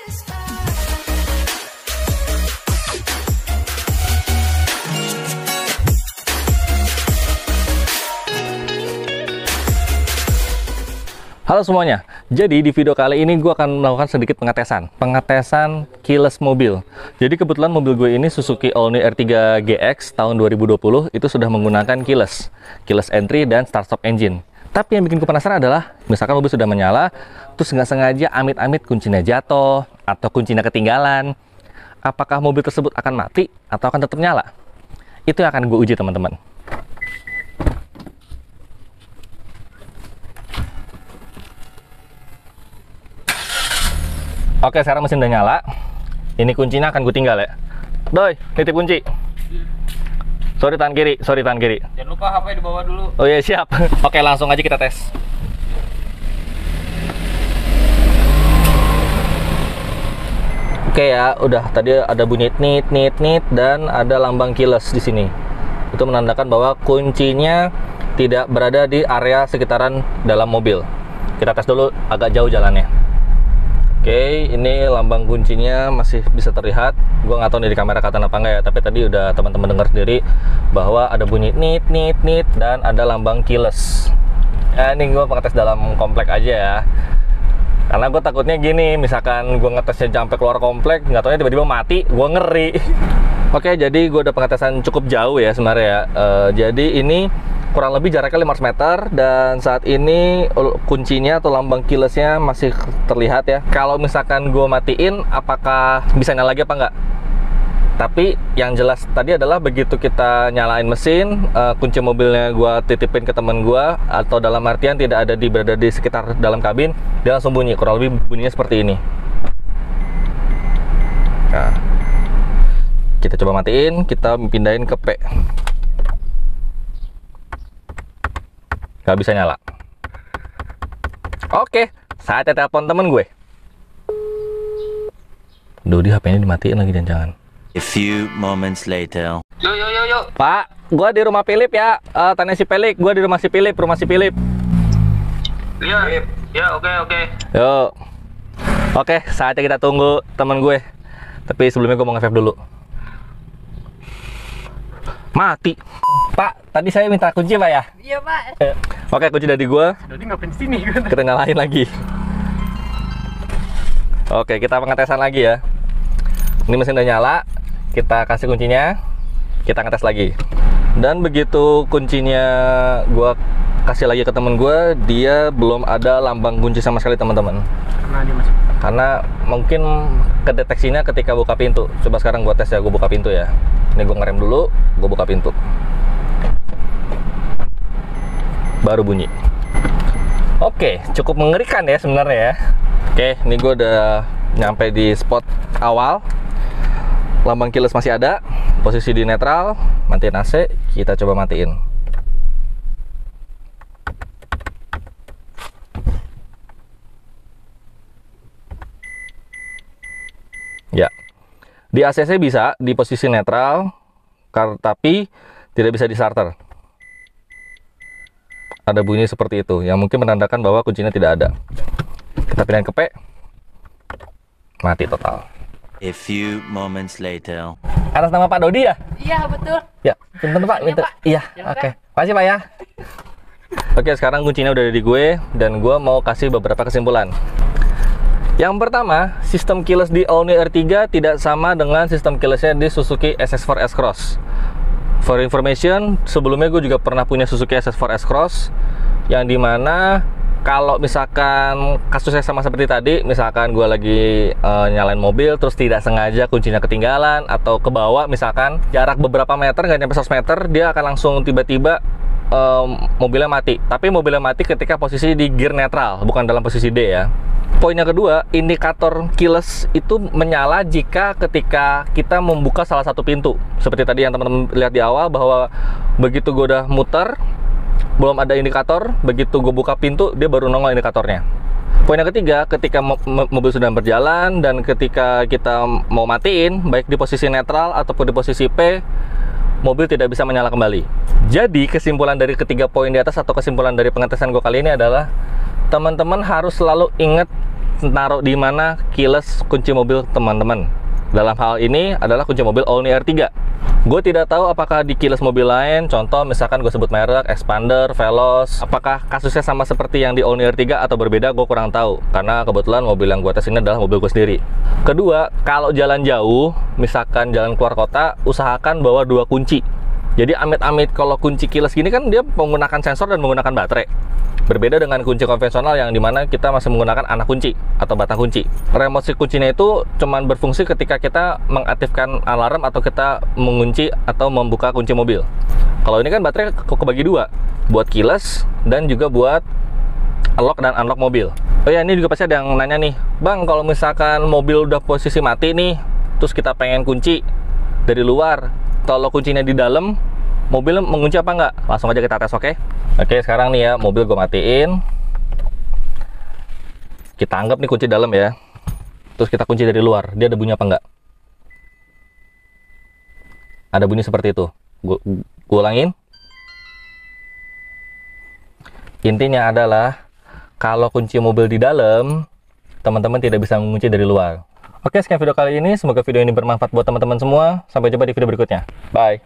Halo semuanya, jadi di video kali ini gue akan melakukan sedikit pengetesan keyless mobil. Jadi kebetulan mobil gue ini Suzuki All-New R3 GX tahun 2020 itu sudah menggunakan keyless entry dan start stop engine. Tapi yang bikin gue penasaran adalah, misalkan mobil sudah menyala, terus nggak sengaja amit-amit kuncinya jatuh atau kuncinya ketinggalan, apakah mobil tersebut akan mati atau akan tetap nyala? Itu yang akan gue uji teman-teman. Oke, sekarang mesin udah nyala. Ini kuncinya akan gue tinggal ya. Doi, titip kunci. Sorry tangan kiri. Jangan lupa HP dibawa dulu. Oh iya, siap. Oke, langsung aja kita tes. Oke ya, udah tadi ada bunyi nit dan ada lambang keyless di sini. Itu menandakan bahwa kuncinya tidak berada di area sekitaran dalam mobil. Kita tes dulu agak jauh jalannya. Oke, ini lambang kuncinya masih bisa terlihat. Gue nggak tahu nih di kamera kelihatan apa enggak ya, tapi tadi udah teman-teman dengar sendiri bahwa ada bunyi nit dan ada lambang keyless. Ya, ini gue pengetes dalam komplek aja ya. Karena gue takutnya gini, misalkan gue ngetesnya sampai keluar komplek, nggak taunya tiba-tiba mati, gue ngeri. Oke, jadi gue udah pengetesan cukup jauh ya sebenarnya ya. Jadi ini kurang lebih jaraknya 500 meter dan saat ini kuncinya atau lambang keylessnya masih terlihat ya. Kalau misalkan gue matiin, apakah bisa nyala lagi apa enggak? Tapi yang jelas tadi adalah begitu kita nyalain mesin, kunci mobilnya gue titipin ke temen gue, atau dalam artian tidak ada berada di sekitar dalam kabin, dia langsung bunyi. Kurang lebih bunyinya seperti ini. Nah, kita coba matiin, kita pindahin ke P. Gak bisa nyala. Oke, saatnya telepon temen gue. Duh, di HP-nya dimatiin lagi jangan-jangan. A few moments later. Yuk. Pak, gue di rumah Philip ya. Tanya si Pelik, gue di rumah si Philip, Iya. Ya, oke. Yuk. Oke, saatnya kita tunggu temen gue. Tapi sebelumnya gue mau nge-vape dulu. Mati. Pak, tadi saya minta kunci Pak ya? Iya Pak. Oke, kunci dari gue. Jadi ngapain sini? Kita nyalain lagi. Oke, kita pengetesan lagi ya. Ini mesin udah nyala. Kita kasih kuncinya. Kita ngetes lagi. Dan begitu kuncinya gue kasih lagi ke temen gue, dia belum ada lambang kunci sama sekali teman-teman. Karena mungkin kedeteksinya ketika buka pintu. Coba sekarang gue tes ya, gue buka pintu ya. Ini gue ngerem dulu, gue buka pintu. Baru bunyi. Oke, cukup mengerikan ya sebenarnya ya. Oke, ini gue udah nyampe di spot awal. Lambang keyless masih ada, posisi di netral. Matiin AC, kita coba matiin. Ya, di ACC bisa di posisi netral, tapi tidak bisa di starter. Ada bunyi seperti itu, yang mungkin menandakan bahwa kuncinya tidak ada. Kita pindahin ke P, mati total. A few moments later. Atas nama Pak Dodi ya? Iya betul. Ya, bentar Pak, minta. Pak. Iya, oke. Makasih Pak ya. Oke, sekarang kuncinya udah ada di gue, dan gue mau kasih beberapa kesimpulan. Yang pertama, sistem keyless di All-New R3 tidak sama dengan sistem keylessnya di Suzuki SS4 S-Cross. For information, sebelumnya gue juga pernah punya Suzuki SS4 S-Cross, yang dimana kalau misalkan kasusnya sama seperti tadi, misalkan gue lagi nyalain mobil, terus tidak sengaja kuncinya ketinggalan, atau ke bawah misalkan, jarak beberapa meter, nggak nyampe 100 meter, dia akan langsung tiba-tiba mobilnya mati. Tapi mobilnya mati ketika posisi di gear netral, bukan dalam posisi D ya. Poin yang kedua, indikator keyless itu menyala jika ketika kita membuka salah satu pintu. Seperti tadi yang teman-teman lihat di awal, bahwa begitu gue udah muter, belum ada indikator, begitu gue buka pintu, dia baru nongol indikatornya. Poin yang ketiga, ketika mobil sudah berjalan dan ketika kita mau matiin, baik di posisi netral ataupun di posisi P, mobil tidak bisa menyala kembali. Jadi kesimpulan dari ketiga poin di atas atau kesimpulan dari pengetesan gue kali ini adalah teman-teman harus selalu ingat naruh di mana keyless kunci mobil teman-teman. Dalam hal ini adalah kunci mobil All New R3. Gue tidak tahu apakah di keyless mobil lain, contoh misalkan gue sebut merek, Expander, Veloz, apakah kasusnya sama seperti yang di All New R3 atau berbeda, gue kurang tahu. Karena kebetulan mobil yang gue tes ini adalah mobil gue sendiri. Kedua, kalau jalan jauh, misalkan jalan keluar kota, usahakan bawa 2 kunci. Jadi amit-amit kalau kunci keyless gini kan dia menggunakan sensor dan menggunakan baterai. Berbeda dengan kunci konvensional yang dimana kita masih menggunakan anak kunci atau batang kunci. Remote si kuncinya itu cuman berfungsi ketika kita mengaktifkan alarm atau kita mengunci atau membuka kunci mobil. Kalau ini kan baterai kebagi 2, buat keyless dan juga buat lock dan unlock mobil. Oh ya, ini juga pasti ada yang nanya nih, Bang, kalau misalkan mobil udah posisi mati nih, terus kita pengen kunci dari luar, kalau kuncinya di dalam, mobil mengunci apa enggak? Langsung aja kita tes, oke? Oke, sekarang nih ya, mobil gue matiin. Kita anggap nih kunci dalam ya. Terus kita kunci dari luar, dia ada bunyi apa enggak? Ada bunyi seperti itu. Gue ulangin. Intinya adalah, kalau kunci mobil di dalam, teman-teman tidak bisa mengunci dari luar. Oke, sekian video kali ini. Semoga video ini bermanfaat buat teman-teman semua. Sampai jumpa di video berikutnya. Bye!